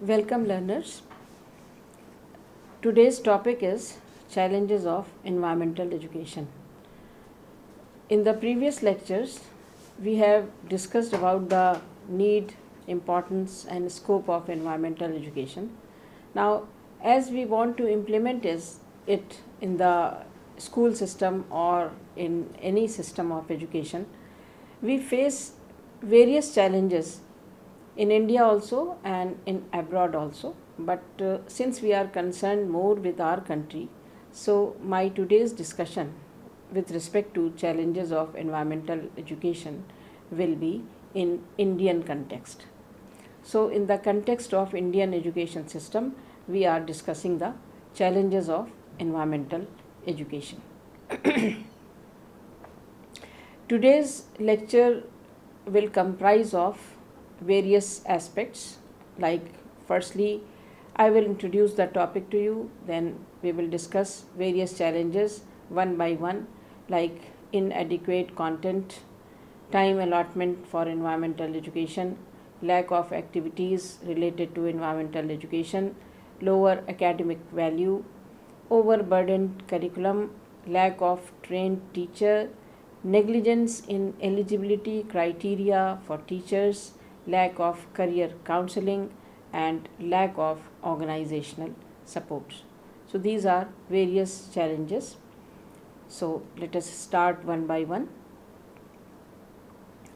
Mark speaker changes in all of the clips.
Speaker 1: Welcome learners. Today's topic is challenges of environmental education. In the previous lectures, we have discussed about the need, importance and scope of environmental education. Now, as we want to implement it in the school system or in any system of education, we face various challenges in India also and in abroad also. But since we are concerned more with our country, so my today's discussion with respect to challenges of environmental education will be in Indian context. So in the context of Indian education system, we are discussing the challenges of environmental education. Today's lecture will comprise of various aspects, like firstly I will introduce the topic to you, then we will discuss various challenges one by one, like inadequate content, time allotment for environmental education, lack of activities related to environmental education, lower academic value, overburdened curriculum, lack of trained teacher, negligence in eligibility criteria for teachers, lack of career counseling, and lack of organizational support. So these are various challenges. So let us start one by one.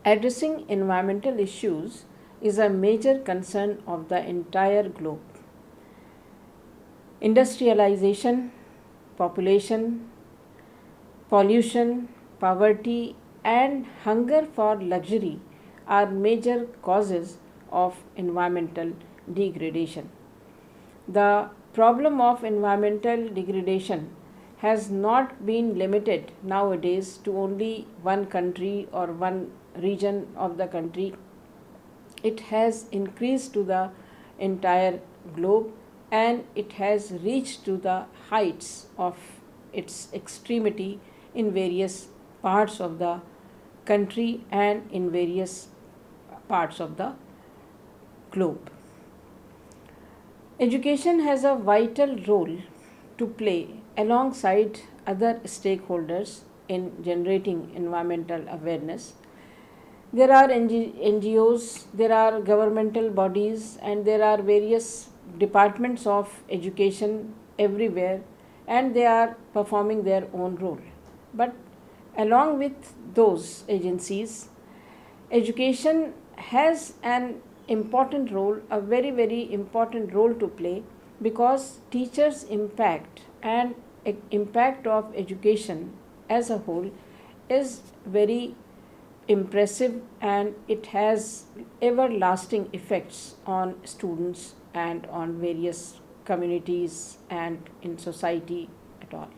Speaker 1: Addressing environmental issues is a major concern of the entire globe. Industrialization, population, pollution, poverty, and hunger for luxury are major causes of environmental degradation. The problem of environmental degradation has not been limited nowadays to only one country or one region of the country. It has increased to the entire globe, and it has reached to the heights of its extremity in various parts of the country and in various parts of the globe. Education has a vital role to play alongside other stakeholders in generating environmental awareness. There are NGOs, there are governmental bodies, and there are various departments of education everywhere, and they are performing their own role. But along with those agencies, education has an important role, a very important role to play, because teachers' impact and impact of education as a whole is very impressive, and it has everlasting effects on students and on various communities and in society at all.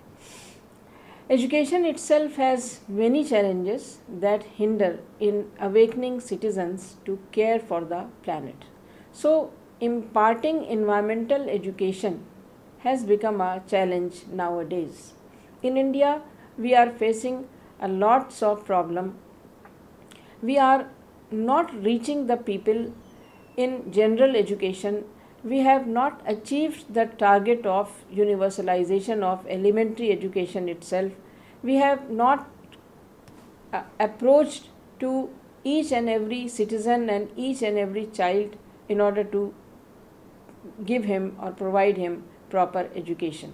Speaker 1: Education itself has many challenges that hinder in awakening citizens to care for the planet. So, imparting environmental education has become a challenge nowadays. In India, we are facing a lots of problem. We are not reaching the people in general education. We have not achieved the target of universalization of elementary education itself. We have not approached to each and every citizen and each and every child in order to give him or provide him proper education.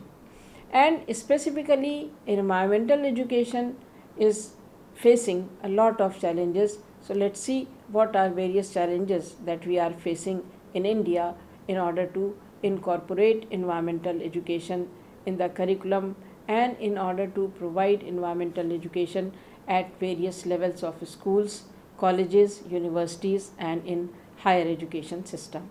Speaker 1: And specifically, environmental education is facing a lot of challenges. So let's see what are various challenges that we are facing in India in order to incorporate environmental education in the curriculum and in order to provide environmental education at various levels of schools, colleges, universities, and in higher education system.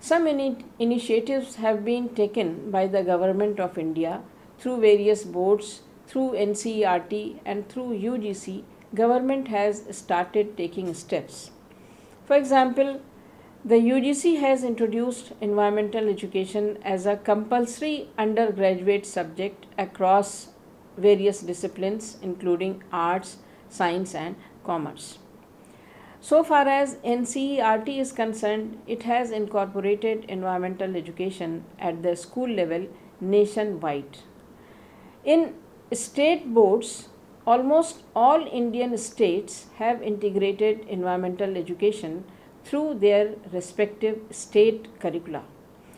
Speaker 1: Some initiatives have been taken by the Government of India through various boards, through NCERT and through UGC. Government has started taking steps. For example, the UGC has introduced environmental education as a compulsory undergraduate subject across various disciplines including arts, science and commerce. So far as NCERT is concerned, it has incorporated environmental education at the school level nationwide. In state boards, almost all Indian states have integrated environmental education through their respective state curricula.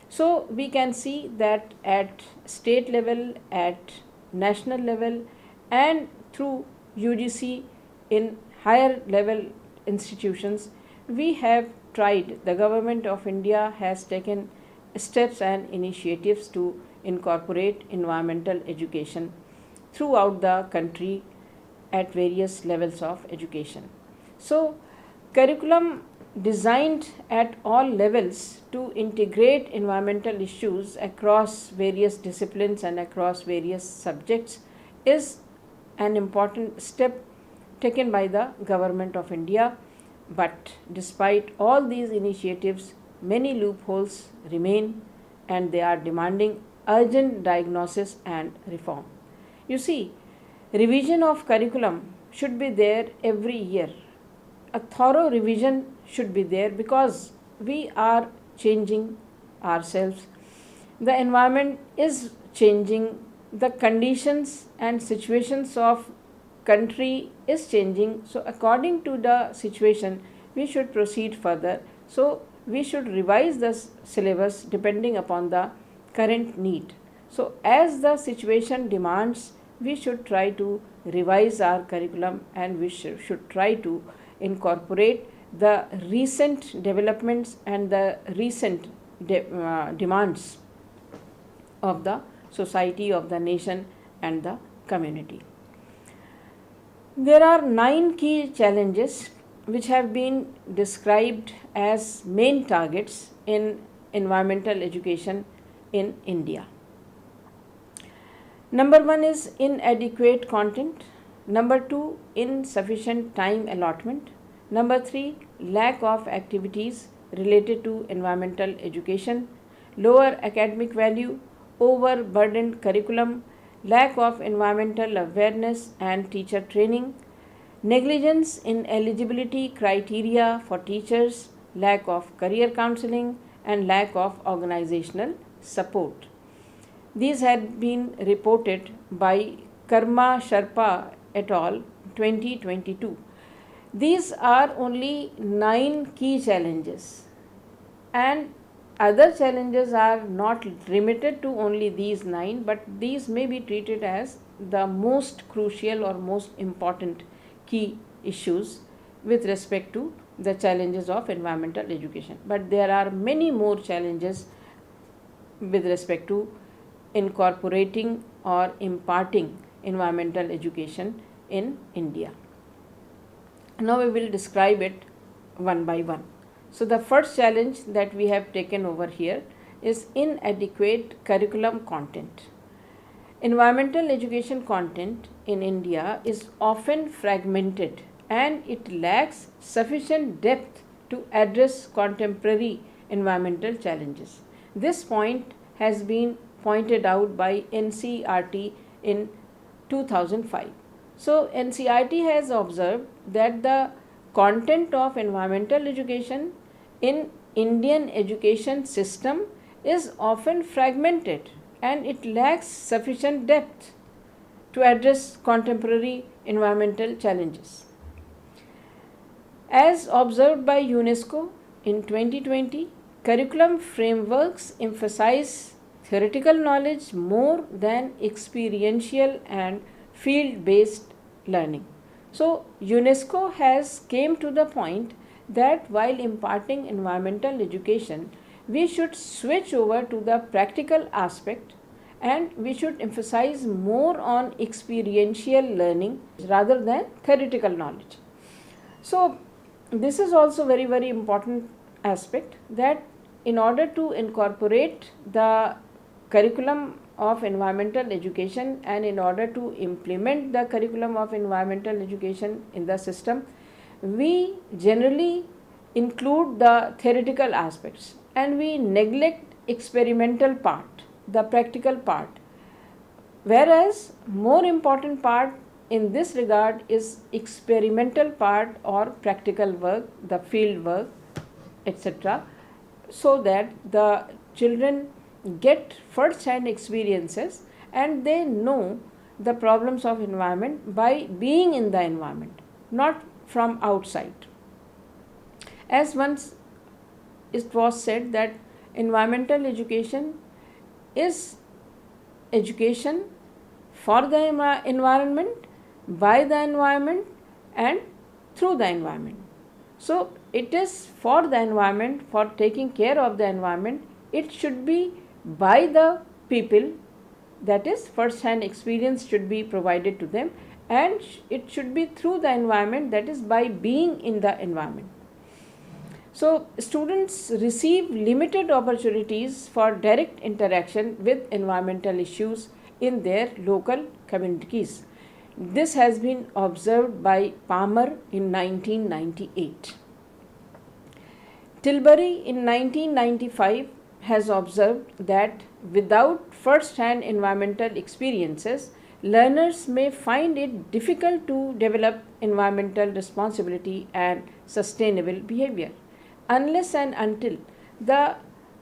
Speaker 1: So we can see that at state level, at national level, and through UGC in higher level institutions, we have tried, the government of India has taken steps and initiatives to incorporate environmental education throughout the country at various levels of education. So, curriculum designed at all levels to integrate environmental issues across various disciplines and across various subjects is an important step taken by the government of India. But despite all these initiatives, many loopholes remain and they are demanding urgent diagnosis and reform. You see, revision of curriculum should be there every year. A thorough revision should be there because we are changing ourselves. The environment is changing, the conditions and situations of country is changing. So according to the situation, we should proceed further. So we should revise the syllabus depending upon the current need. So as the situation demands, we should try to revise our curriculum and we should try to incorporate the recent developments and the recent demands of the society, of the nation and the community. There are 9 key challenges which have been described as main targets in environmental education in India. Number 1 is inadequate content. Number 2, insufficient time allotment. Number 3, lack of activities related to environmental education. Lower academic value, overburdened curriculum, lack of environmental awareness and teacher training, negligence in eligibility criteria for teachers, lack of career counseling, and lack of organizational support. These had been reported by Karma Sharpa et al. 2022. These are only 9 key challenges, and other challenges are not limited to only these 9, but these may be treated as the most crucial or most important key issues with respect to the challenges of environmental education. But there are many more challenges with respect to incorporating or imparting environmental education in India. Now we will describe it one by one. So the first challenge that we have taken over here is inadequate curriculum content. Environmental education content in India is often fragmented and it lacks sufficient depth to address contemporary environmental challenges. This point has been pointed out by NCERT in 2005. So NCERT has observed that the content of environmental education in Indian education system is often fragmented and it lacks sufficient depth to address contemporary environmental challenges. As observed by UNESCO in 2020, curriculum frameworks emphasize theoretical knowledge more than experiential and field-based learning. So UNESCO has came to the point that while imparting environmental education, we should switch over to the practical aspect and we should emphasize more on experiential learning rather than theoretical knowledge. So this is also very important aspect, that in order to incorporate the curriculum of environmental education and in order to implement the curriculum of environmental education in the system, we generally include the theoretical aspects and we neglect experimental part, the practical part, whereas more important part in this regard is experimental part or practical work, the field work, etc., so that the children get first hand experiences and they know the problems of environment by being in the environment, not from outside. As once it was said that environmental education is education for the environment, by the environment and through the environment. So it is for the environment, for taking care of the environment. It should be by the people, that is first hand experience should be provided to them, and it should be through the environment, that is by being in the environment. So students receive limited opportunities for direct interaction with environmental issues in their local communities. This has been observed by Palmer in 1998. Tilbury in 1995 has observed that without first-hand environmental experiences, learners may find it difficult to develop environmental responsibility and sustainable behavior. Unless and until the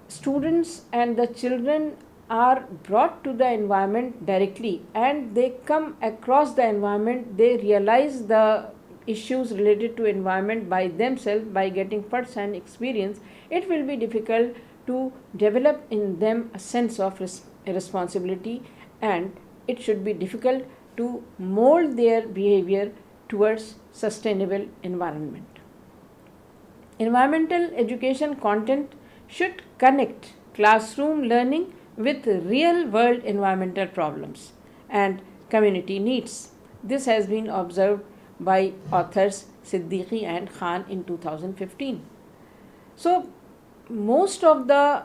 Speaker 1: students and the children are brought to the environment directly and they come across the environment, they realize the issues related to environment by themselves by getting first hand experience, it will be difficult to develop in them a sense of responsibility, and it should be difficult to mold their behavior towards sustainable environment. Environmental education content should connect classroom learning with real world environmental problems and community needs. This has been observed by authors Siddiqui and Khan in 2015. So, most of the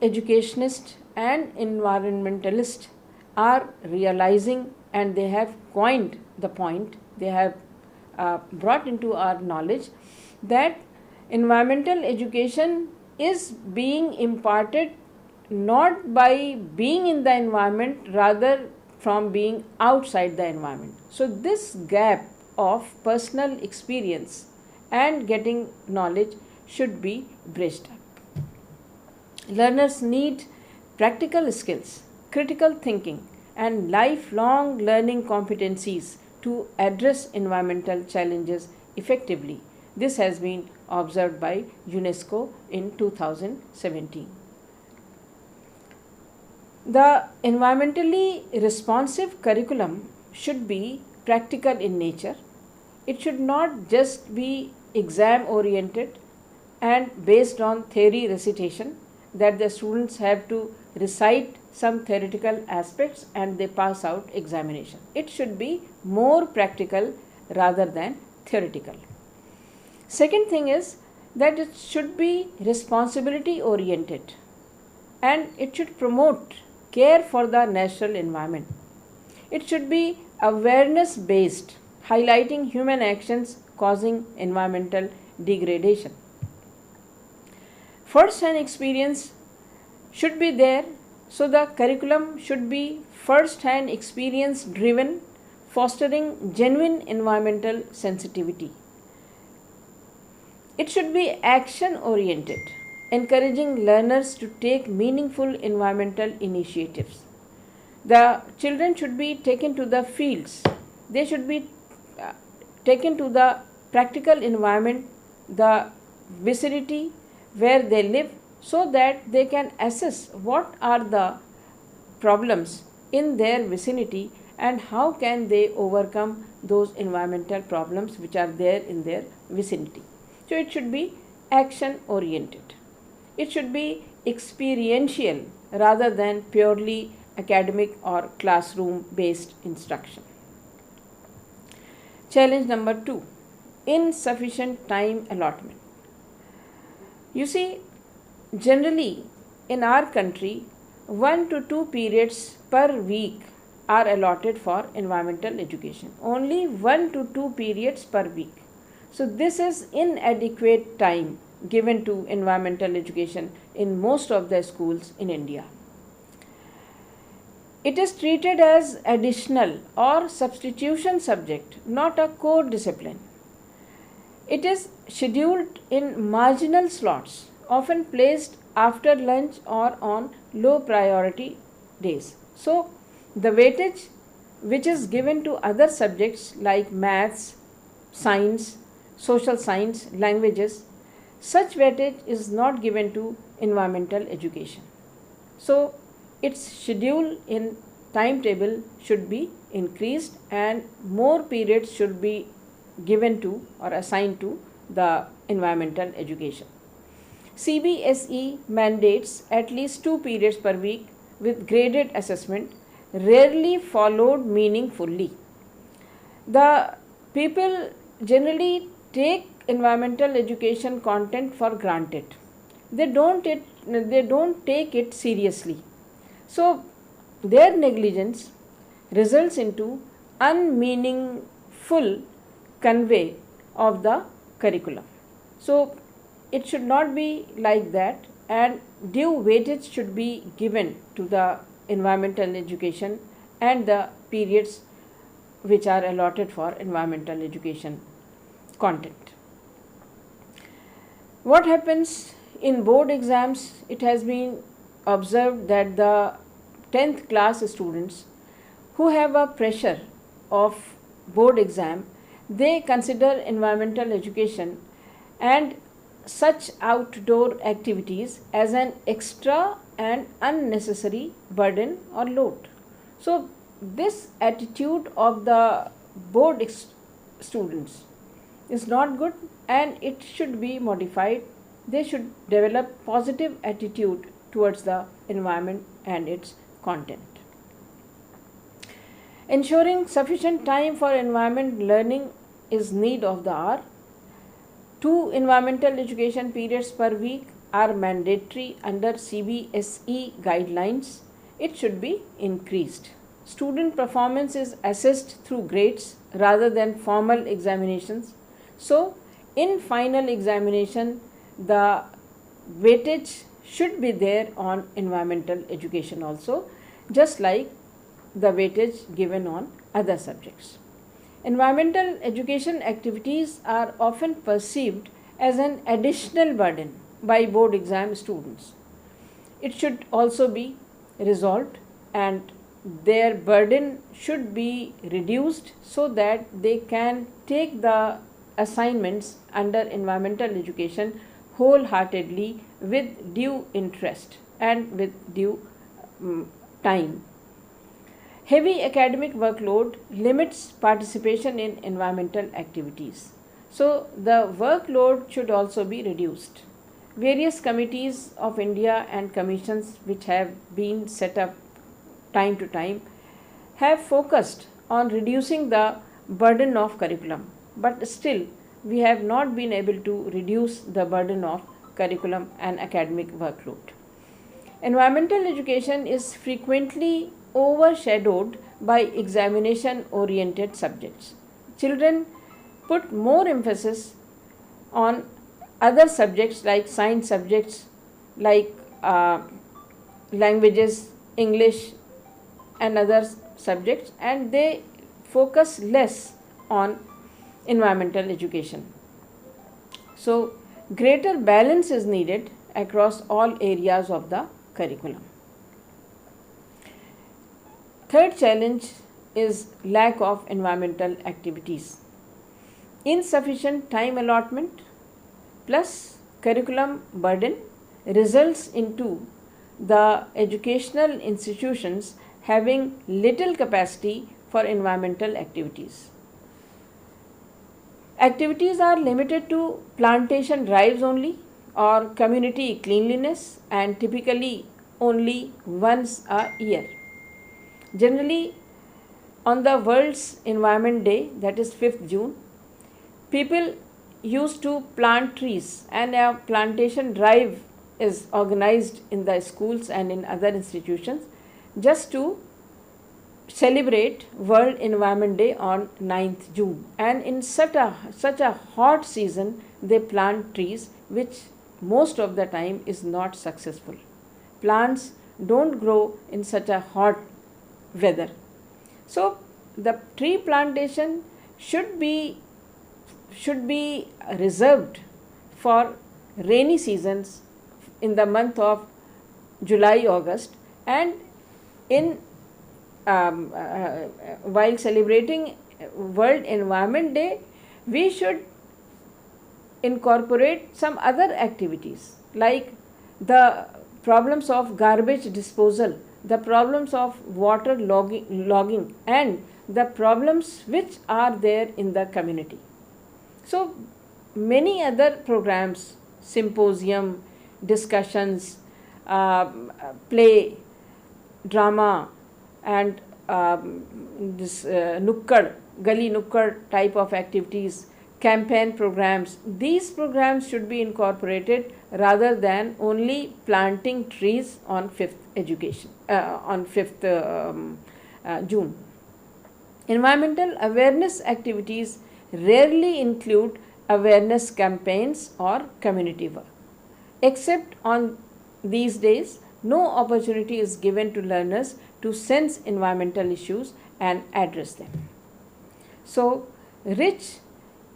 Speaker 1: educationists and environmentalists are realizing, and they have coined the point, they have brought into our knowledge that environmental education is being imparted not by being in the environment, rather from being outside the environment. So this gap of personal experience and getting knowledge should be bridged up. Learners need practical skills, critical thinking and lifelong learning competencies to address environmental challenges effectively. This has been observed by UNESCO in 2017. The environmentally responsive curriculum should be practical in nature. It should not just be exam oriented and based on theory recitation, that the students have to recite some theoretical aspects and they pass out examination. It should be more practical rather than theoretical. Second thing is that it should be responsibility oriented and it should promote care for the natural environment. It should be awareness based, highlighting human actions causing environmental degradation. First hand experience should be there, so the curriculum should be first hand experience driven, fostering genuine environmental sensitivity. It should be action oriented, encouraging learners to take meaningful environmental initiatives. The children should be taken to the fields. They should be taken to the practical environment, the vicinity where they live, so that they can assess what are the problems in their vicinity and how can they overcome those environmental problems which are there in their vicinity. So it should be action oriented. It should be experiential rather than purely academic or classroom based instruction. Challenge number 2, insufficient time allotment. You see, generally in our country 1 to 2 periods per week are allotted for environmental education. Only 1 to 2 periods per week. So this is inadequate time given to environmental education in most of the schools in India. It is treated as additional or substitution subject, not a core discipline. It is scheduled in marginal slots, often placed after lunch or on low priority days. So, the weightage which is given to other subjects like maths, science, social science, languages, such weightage is not given to environmental education. So, its schedule in timetable should be increased and more periods should be given to or assigned to the environmental education. CBSE mandates at least 2 periods per week with graded assessment, rarely followed meaningfully. The people generally take environmental education content for granted. They don't take it seriously. So their negligence results into unmeaningful convey of the curriculum. So it should not be like that, and due weightage should be given to the environmental education and the periods which are allotted for environmental education content. What happens in board exams? It has been observed that the 10th class students who have a pressure of board exam, they consider environmental education and such outdoor activities as an extra and unnecessary burden or load. So this attitude of the board students is not good and it should be modified. They should develop positive attitude towards the environment and its content. Ensuring sufficient time for environment learning is need of the hour. 2 environmental education periods per week are mandatory under CBSE guidelines. It should be increased. Student performance is assessed through grades rather than formal examinations. So, in final examination, the weightage should be there on environmental education also, just like the weightage given on other subjects. Environmental education activities are often perceived as an additional burden by board exam students. It should also be resolved and their burden should be reduced so that they can take the assignments under environmental education wholeheartedly with due interest and with due time. Heavy academic workload limits participation in environmental activities. So the workload should also be reduced. Various committees of India and commissions which have been set up time to time have focused on reducing the burden of curriculum, but still we have not been able to reduce the burden of curriculum and academic workload. Environmental education is frequently overshadowed by examination oriented subjects. Children put more emphasis on other subjects like science subjects, like languages, English and other subjects, and they focus less on environmental education. So greater balance is needed across all areas of the curriculum. Third challenge is lack of environmental activities. Insufficient time allotment plus curriculum burden results into the educational institutions having little capacity for environmental activities. Activities are limited to plantation drives only or community cleanliness and typically only once a year. Generally, on the World's Environment Day, that is 5th June, people used to plant trees and a plantation drive is organized in the schools and in other institutions just to celebrate World Environment Day on 9th June. And in such a hot season, they plant trees which most of the time is not successful. Plants don't grow in such a hot weather. So the tree plantation should be reserved for rainy seasons in the month of July, August, and in while celebrating World Environment Day, we should incorporate some other activities like the problems of garbage disposal, the problems of water logging, and the problems which are there in the community. So many other programs, symposium, discussions, play, drama, and this gully nukkad type of activities, campaign programs, these programs should be incorporated rather than only planting trees on 5th June. Environmental awareness activities rarely include awareness campaigns or community work. Except on these days, no opportunity is given to learners to sense environmental issues and address them. So, rich,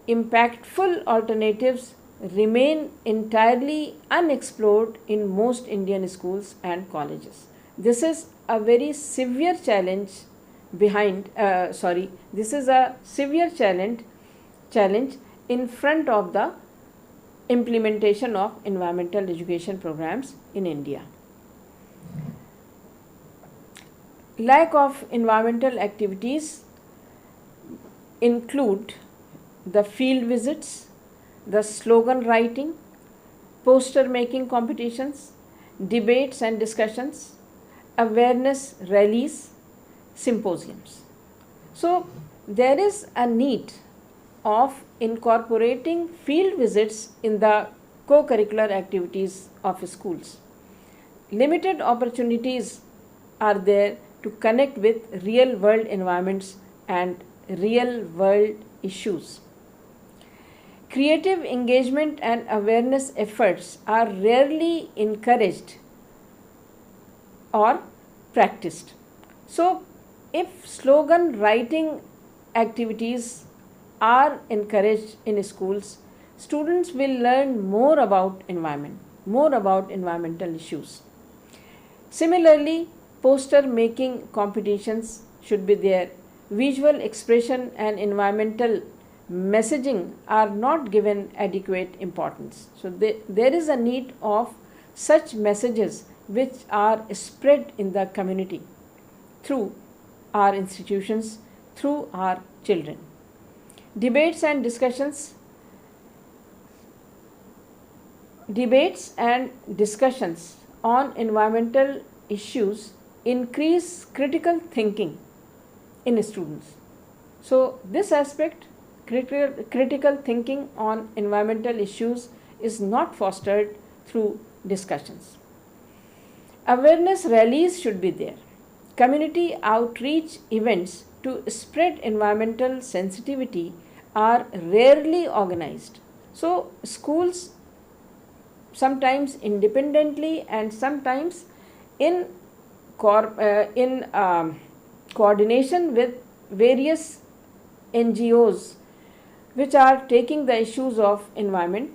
Speaker 1: impactful alternatives remain entirely unexplored in most Indian schools and colleges. This is a very severe challenge this is a severe challenge in front of the implementation of environmental education programs in India. Lack of environmental activities include the field visits, the slogan writing, poster making competitions, debates and discussions, awareness rallies, symposiums. So there is a need of incorporating field visits in the co-curricular activities of schools. Limited opportunities are there to connect with real world environments and real world issues. Creative engagement and awareness efforts are rarely encouraged or practiced. So, if slogan writing activities are encouraged in schools, students will learn more about environment, more about environmental issues. Similarly, poster making competitions should be there. Visual expression and environmental messaging are not given adequate importance. So there is a need of such messages which are spread in the community through our institutions, through our children. Debates and discussions on environmental issues increase critical thinking in students. So this aspect, critical thinking on environmental issues, is not fostered through discussions. Awareness rallies should be there. Community outreach events to spread environmental sensitivity are rarely organized. So schools, sometimes independently and sometimes in coordination with various NGOs which are taking the issues of environment,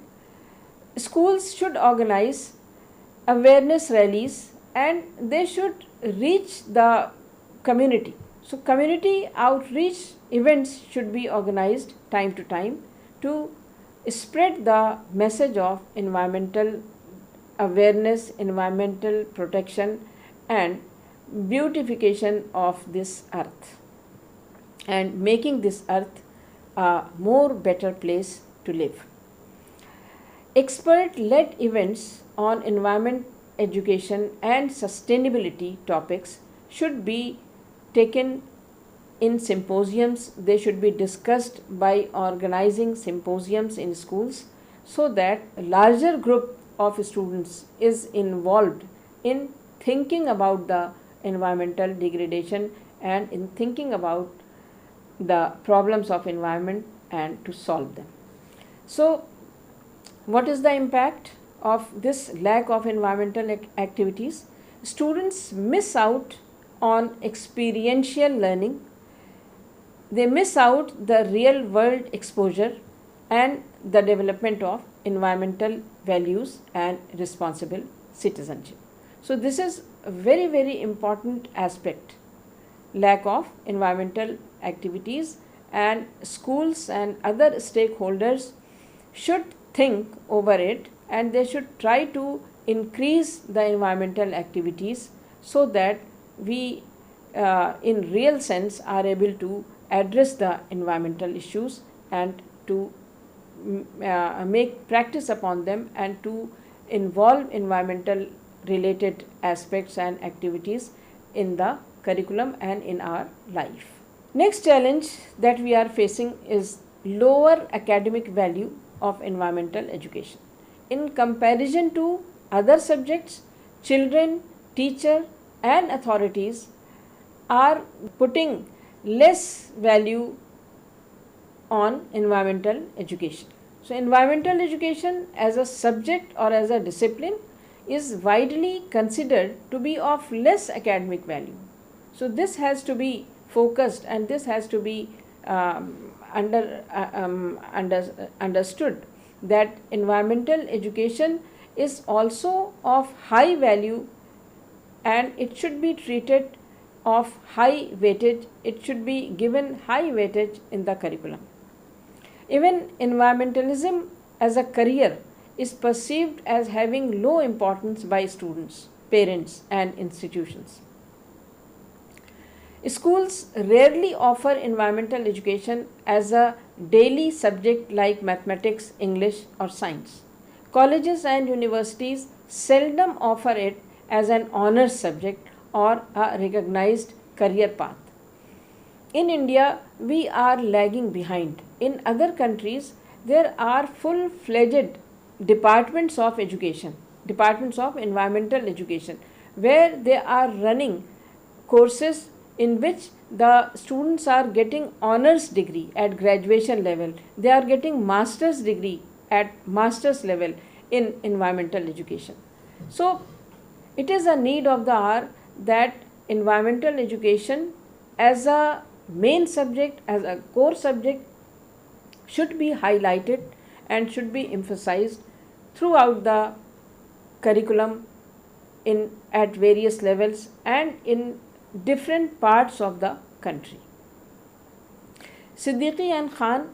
Speaker 1: schools should organize awareness rallies and they should reach the community. So community outreach events should be organized time to time to spread the message of environmental awareness, environmental protection and beautification of this earth and making this earth a more better place to live. Expert-led events on environment education and sustainability topics should be taken in symposiums. They should be discussed by organizing symposiums in schools so that a larger group of students is involved in thinking about the environmental degradation and in thinking about the problems of environment and to solve them. So what is the impact of this lack of environmental activities? Students miss out on experiential learning, they miss out the real world exposure and the development of environmental values and responsible citizenship. So this is a very, very important aspect, lack of environmental activities, and schools and other stakeholders should think over it, and they should try to increase the environmental activities so that we in real sense are able to address the environmental issues and to make practice upon them and to involve environmental related aspects and activities in the curriculum and in our life. Next challenge that we are facing is lower academic value of environmental education. In comparison to other subjects, children, teacher and authorities are putting less value on environmental education. So environmental education as a subject or as a discipline is widely considered to be of less academic value. So this has to be focused and this has to be understood that environmental education is also of high value and it should be treated of high weightage, it should be given high weightage in the curriculum. Even environmentalism as a career is perceived as having low importance by students, parents and institutions. Schools rarely offer environmental education as a daily subject like mathematics, English or science. Colleges and universities seldom offer it as an honors subject or a recognized career path. In India, we are lagging behind. In other countries, there are full-fledged departments of education, departments of environmental education, where they are running courses in which the students are getting honors degree at graduation level, they are getting master's degree at master's level in environmental education. So it is a need of the hour that environmental education as a main subject, as a core subject should be highlighted and should be emphasized throughout the curriculum at various levels and in different parts of the country. Siddiqui and Khan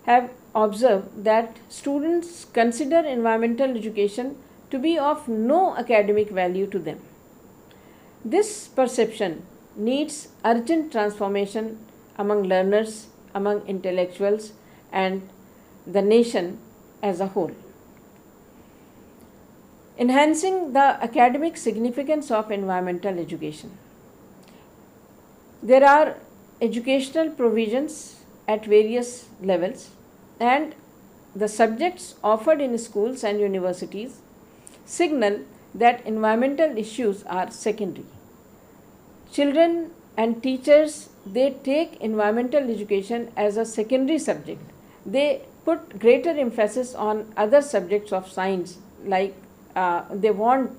Speaker 1: have observed that students consider environmental education to be of no academic value to them. This perception needs urgent transformation among learners, among intellectuals and the nation as a whole. Enhancing the academic significance of environmental education. There are educational provisions at various levels and the subjects offered in schools and universities signal that environmental issues are secondary. Children and teachers, they take environmental education as a secondary subject. They put greater emphasis on other subjects of science, like they want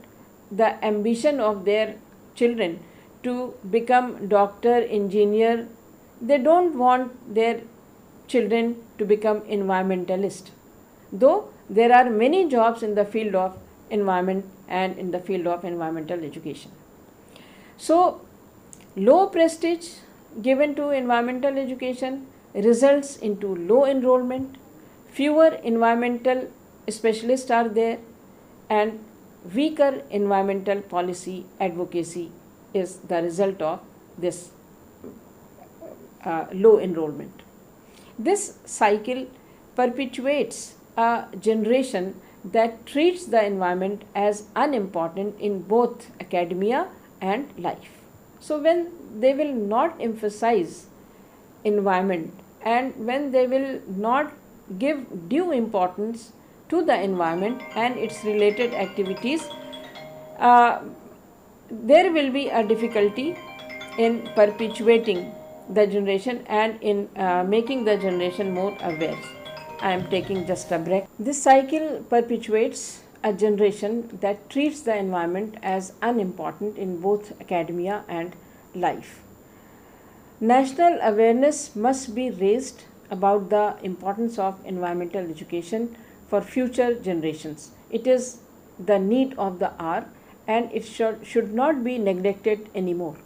Speaker 1: the ambition of their children to become doctor, engineer. They don't want their children to become environmentalist. Though there are many jobs in the field of environment and in the field of environmental education. So low prestige given to environmental education results into low enrollment, fewer environmental specialists are there, and weaker environmental policy advocacy is the result of this low enrollment. This cycle perpetuates a generation that treats the environment as unimportant in both academia and life. So when they will not emphasize environment and when they will not give due importance to the environment and its related activities, there will be a difficulty in perpetuating the generation and in making the generation more aware. I am taking just a break. This cycle perpetuates a generation that treats the environment as unimportant in both academia and life. National awareness must be raised about the importance of environmental education for future generations. It is the need of the hour and it should not be neglected anymore.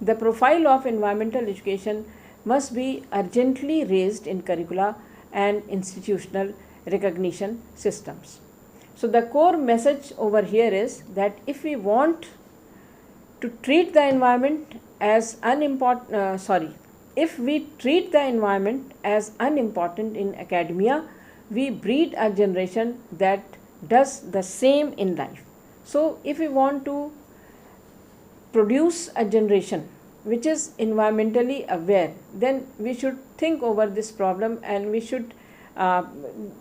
Speaker 1: The profile of environmental education must be urgently raised in curricula and institutional recognition systems. So, the core message over here is that if we want to treat the environment as if we treat the environment as unimportant in academia, we breed a generation that does the same in life. So, if we want to produce a generation which is environmentally aware, then we should think over this problem and we should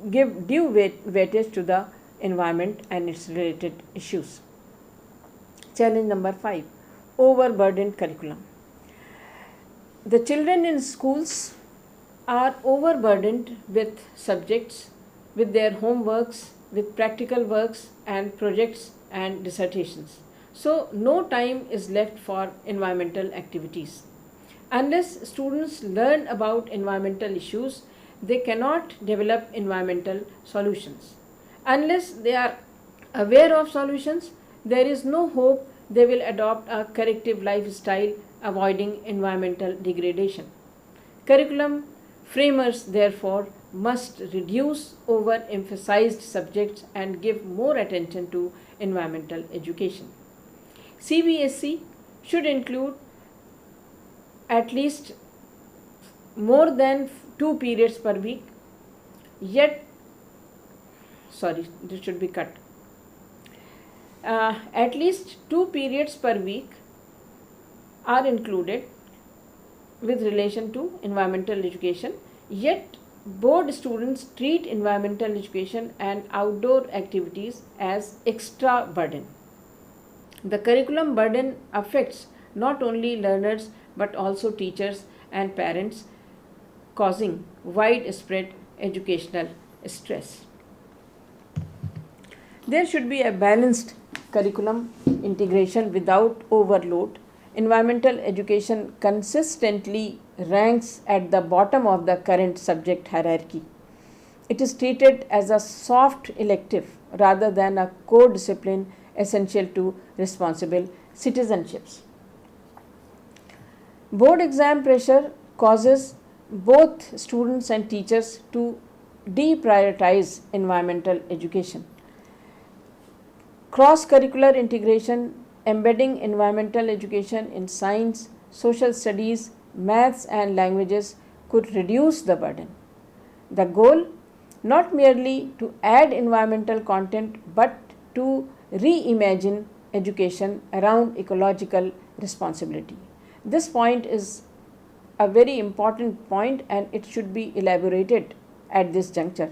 Speaker 1: give due weightage to the environment and its related issues. Challenge number 5, overburdened curriculum. The children in schools are overburdened with subjects, with their homeworks, with practical works and projects and dissertations. So, no time is left for environmental activities. Unless students learn about environmental issues, they cannot develop environmental solutions. Unless they are aware of solutions, there is no hope they will adopt a corrective lifestyle avoiding environmental degradation. Curriculum framers, therefore, must reduce overemphasized subjects and give more attention to environmental education. CBSE should include at least more than 2 periods per week, this should be cut. At least 2 periods per week are included with relation to environmental education, yet board students treat environmental education and outdoor activities as extra burden. The curriculum burden affects not only learners but also teachers and parents, causing widespread educational stress. There should be a balanced curriculum integration without overload. Environmental education consistently ranks at the bottom of the current subject hierarchy. It is treated as a soft elective rather than a core discipline essential to responsible citizenships. Board exam pressure causes both students and teachers to deprioritize environmental education. Cross-curricular integration, embedding environmental education in science, social studies, maths and languages could reduce the burden. The goal, not merely to add environmental content but to reimagine education around ecological responsibility. This point is a very important point and it should be elaborated at this juncture.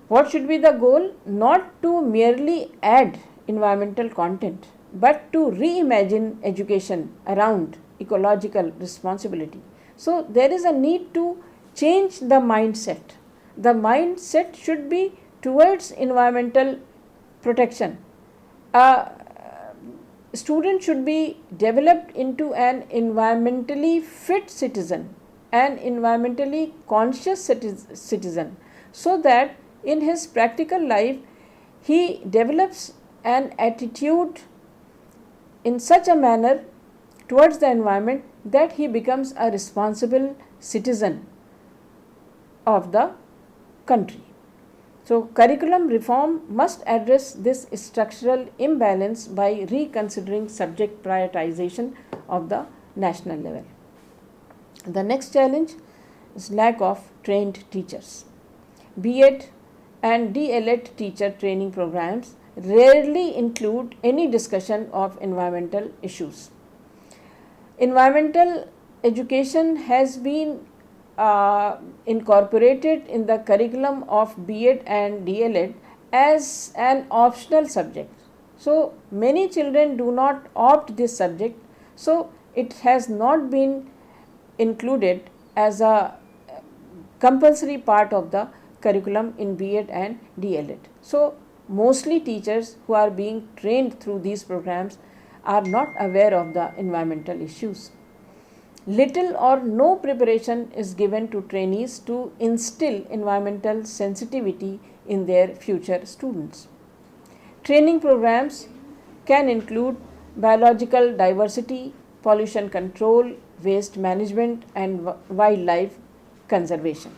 Speaker 1: What should be the goal? Not to merely add environmental content but to reimagine education around ecological responsibility. So, there is a need to change the mindset. The mindset should be towards environmental protection. A student should be developed into an environmentally fit citizen, an environmentally conscious citizen, so that in his practical life he develops an attitude in such a manner towards the environment that he becomes a responsible citizen of the country. So, curriculum reform must address this structural imbalance by reconsidering subject prioritization of the national level. The next challenge is lack of trained teachers. B.Ed and D.El.Ed teacher training programs rarely include any discussion of environmental issues. Environmental education has been incorporated in the curriculum of B.Ed and D.El.Ed as an optional subject. So, many children do not opt this subject, so it has not been included as a compulsory part of the curriculum in B.Ed and D.El.Ed. So, Mostly teachers who are being trained through these programs are not aware of the environmental issues. Little or no preparation is given to trainees to instill environmental sensitivity in their future students. Training programs can include biological diversity, pollution control, waste management, and wildlife conservation.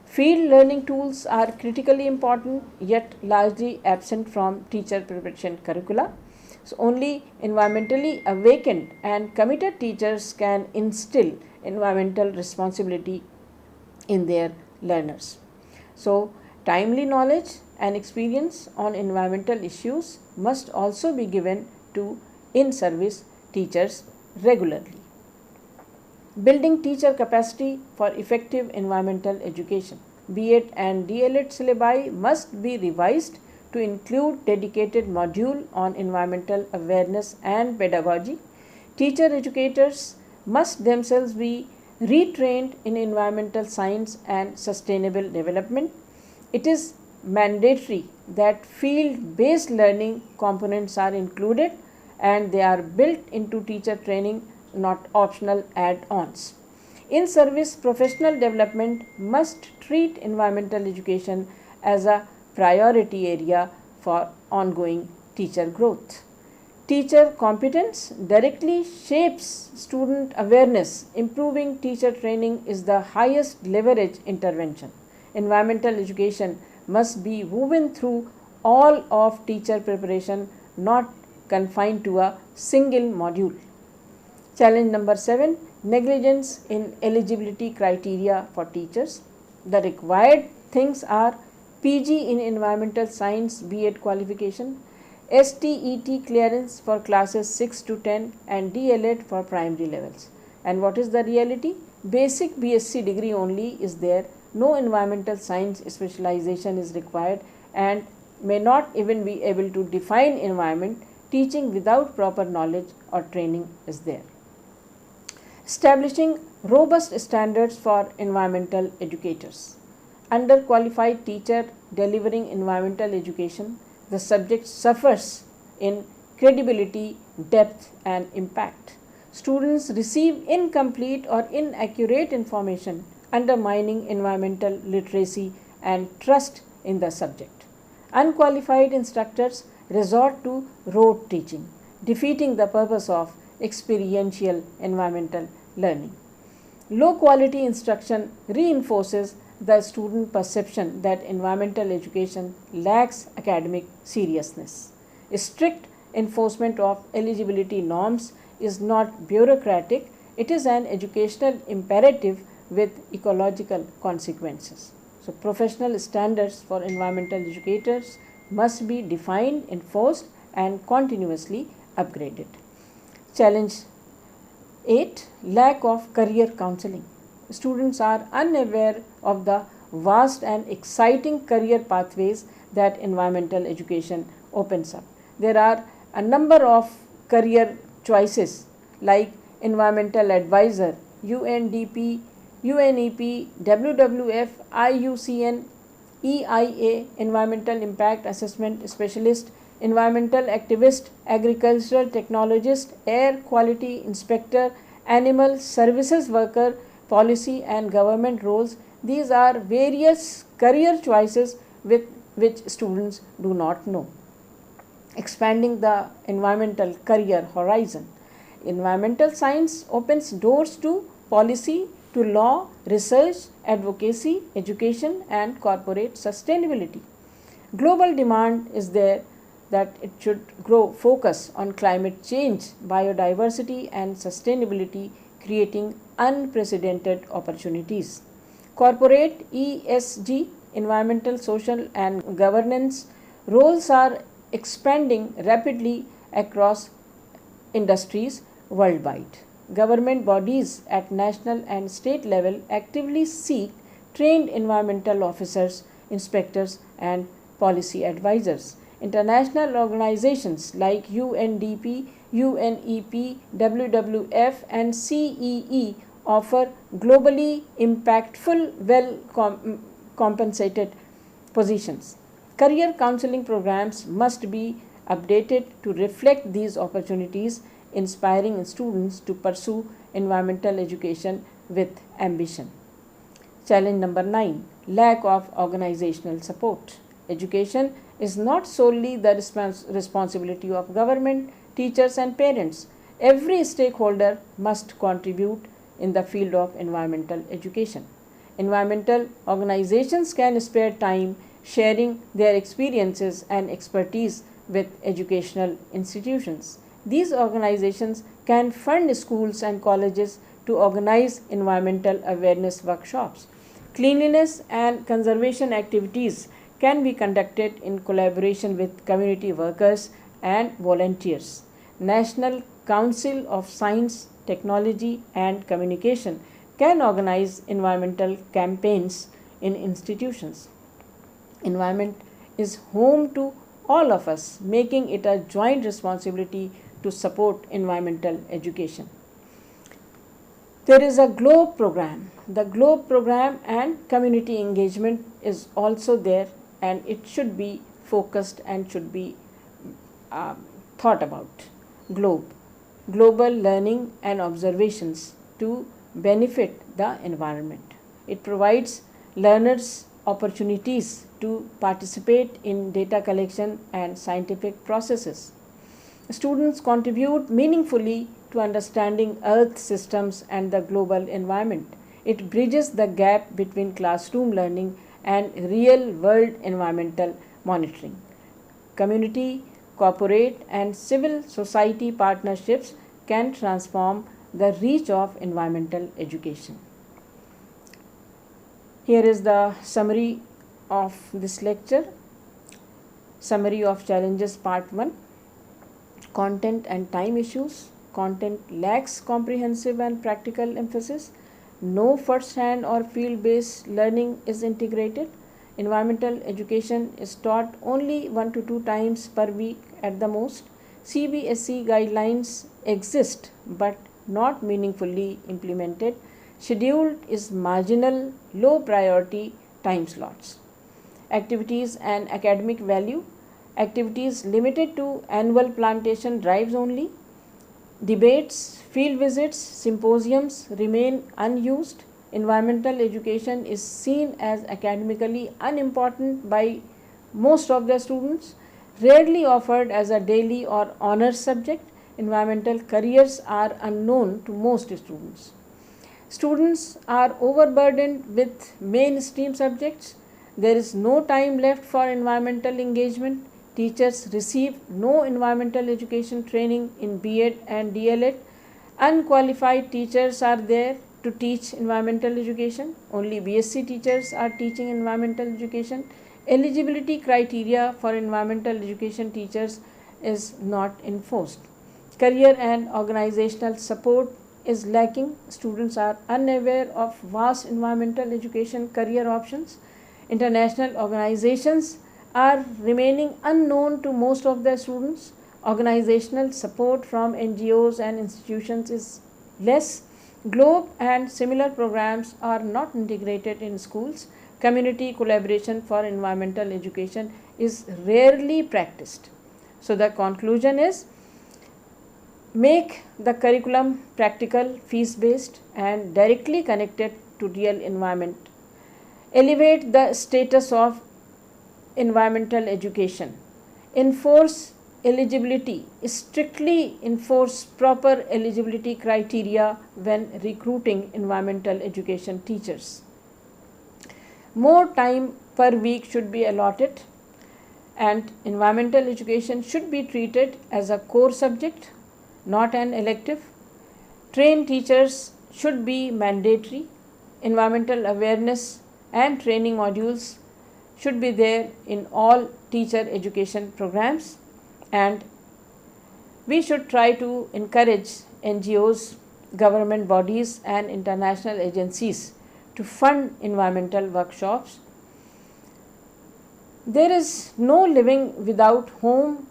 Speaker 1: Field learning tools are critically important yet largely absent from teacher preparation curricula. So, only environmentally awakened and committed teachers can instill environmental responsibility in their learners. So, timely knowledge and experience on environmental issues must also be given to in-service teachers regularly. Building teacher capacity for effective environmental education. B.Ed and D.El.Ed syllabi must be revised to include dedicated module on environmental awareness and pedagogy. Teacher educators must themselves be retrained in environmental science and sustainable development. It is mandatory that field-based learning components are included and they are built into teacher training, not optional add-ons. In-service professional development must treat environmental education as a priority area for ongoing teacher growth. Teacher competence directly shapes student awareness. Improving teacher training is the highest leverage intervention. Environmental education must be woven through all of teacher preparation, not confined to a single module. Challenge number 7, negligence in eligibility criteria for teachers. The required things are PG in environmental science B.Ed qualification, STET clearance for classes 6 to 10 and D.El.Ed for primary levels. And what is the reality? Basic BSc degree only is there. No environmental science specialization is required and may not even be able to define environment. Teaching without proper knowledge or training is there. Establishing robust standards for environmental educators. Underqualified teacher delivering environmental education, the subject suffers in credibility, depth and impact. Students receive incomplete or inaccurate information, undermining environmental literacy and trust in the subject. Unqualified instructors resort to rote teaching, defeating the purpose of experiential environmental learning. Low quality instruction reinforces the student perception that environmental education lacks academic seriousness. Strict enforcement of eligibility norms is not bureaucratic, it is an educational imperative with ecological consequences. So, professional standards for environmental educators must be defined, enforced, and continuously upgraded. Challenge 8, lack of career counseling. Students are unaware of the vast and exciting career pathways that environmental education opens up. There are a number of career choices like environmental advisor, UNDP, UNEP, WWF, IUCN, EIA, environmental impact assessment specialist, environmental activist, agricultural technologist, air quality inspector, animal services worker, policy and government roles. These are various career choices with which students do not know. Expanding the environmental career horizon. Environmental science opens doors to policy, to law, research, advocacy, education and corporate sustainability. Global demand is there that it should grow focus on climate change, biodiversity and sustainability, creating unprecedented opportunities. Corporate ESG, environmental, social and governance roles are expanding rapidly across industries worldwide. Government bodies at national and state level actively seek trained environmental officers, inspectors and policy advisors. International organizations like UNDP, UNEP, WWF and CEE offer globally impactful, well compensated positions. Career counseling programs must be updated to reflect these opportunities, inspiring students to pursue environmental education with ambition. Challenge number 9, lack of organizational support. Education is not solely the responsibility of government, teachers, and parents. Every stakeholder must contribute in the field of environmental education. Environmental organizations can spare time sharing their experiences and expertise with educational institutions. These organizations can fund schools and colleges to organize environmental awareness workshops. Cleanliness and conservation activities can be conducted in collaboration with community workers and volunteers. National Council of Science, Technology and Communication can organize environmental campaigns in institutions. Environment is home to all of us, making it a joint responsibility to support environmental education. There is a GLOBE program. The GLOBE program and community engagement is also there, and it should be focused and should be thought about. GLOBE, Global Learning and Observations to benefit the environment. It provides learners opportunities to participate in data collection and scientific processes. Students contribute meaningfully to understanding Earth systems and the global environment. It bridges the gap between classroom learning and real world environmental monitoring. Community, corporate, and civil society partnerships can transform the reach of environmental education. Here is the summary of this lecture. Summary of challenges part 1. Content and time issues. Content lacks comprehensive and practical emphasis. No first-hand or field-based learning is integrated. Environmental education is taught only 1 to 2 times per week at the most. CBSE guidelines exist but not meaningfully implemented. Scheduled is marginal, low priority time slots. Activities and academic value. Activities limited to annual plantation drives only. Debates, field visits, symposiums remain unused. Environmental education is seen as academically unimportant by most of the students, rarely offered as a daily or honors subject. Environmental careers are unknown to most students. Students are overburdened with mainstream subjects. There is no time left for environmental engagement. Teachers receive no environmental education training in B.Ed and D.El.Ed. Unqualified teachers are there to teach environmental education. Only BSc teachers are teaching environmental education. Eligibility criteria for environmental education teachers is not enforced. Career and organizational support is lacking. Students are unaware of vast environmental education career options. International organizations are remaining unknown to most of the students. Organizational support from NGOs and institutions is less. GLOBE and similar programs are not integrated in schools. Community collaboration for environmental education is rarely practiced. So the conclusion is, make the curriculum practical, fees-based and directly connected to real environment. Elevate the status of environmental education. Enforce eligibility. Strictly enforce proper eligibility criteria when recruiting environmental education teachers. More time per week should be allotted, and environmental education should be treated as a core subject, not an elective. Trained teachers should be mandatory. Environmental awareness and training modules should be there in all teacher education programs, and we should try to encourage NGOs, government bodies and international agencies to fund environmental workshops. There is no living without home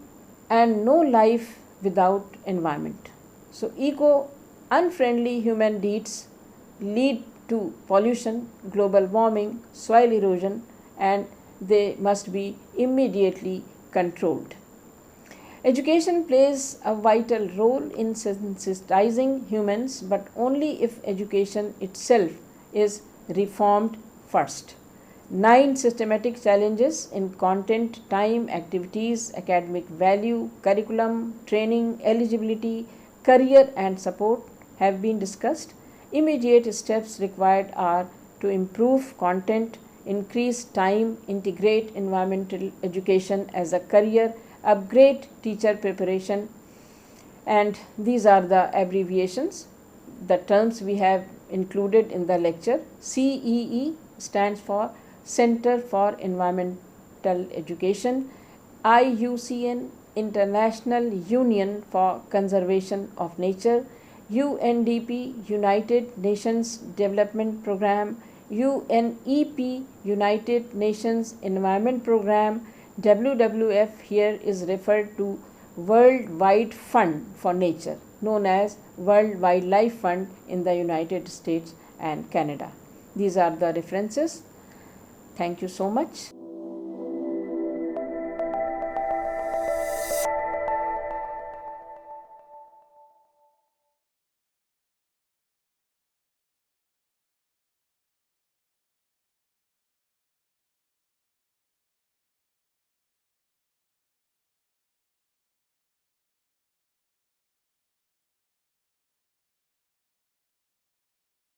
Speaker 1: and no life without environment. So eco-unfriendly human deeds lead to pollution, global warming, soil erosion and they must be immediately controlled. Education plays a vital role in sensitizing humans, but only if education itself is reformed first. 9 systematic challenges in content, time, activities, academic value, curriculum, training, eligibility, career, and support have been discussed. Immediate steps required are to improve content, increase time, integrate environmental education as a career, upgrade teacher preparation, and these are the abbreviations, the terms we have included in the lecture. CEE stands for Center for Environmental Education, IUCN International Union for Conservation of Nature, UNDP United Nations Development Programme, UNEP United Nations Environment Programme. WWF here is referred to World Wide Fund for Nature, known as World Wildlife Fund in the United States and Canada. These are the references. Thank you so much.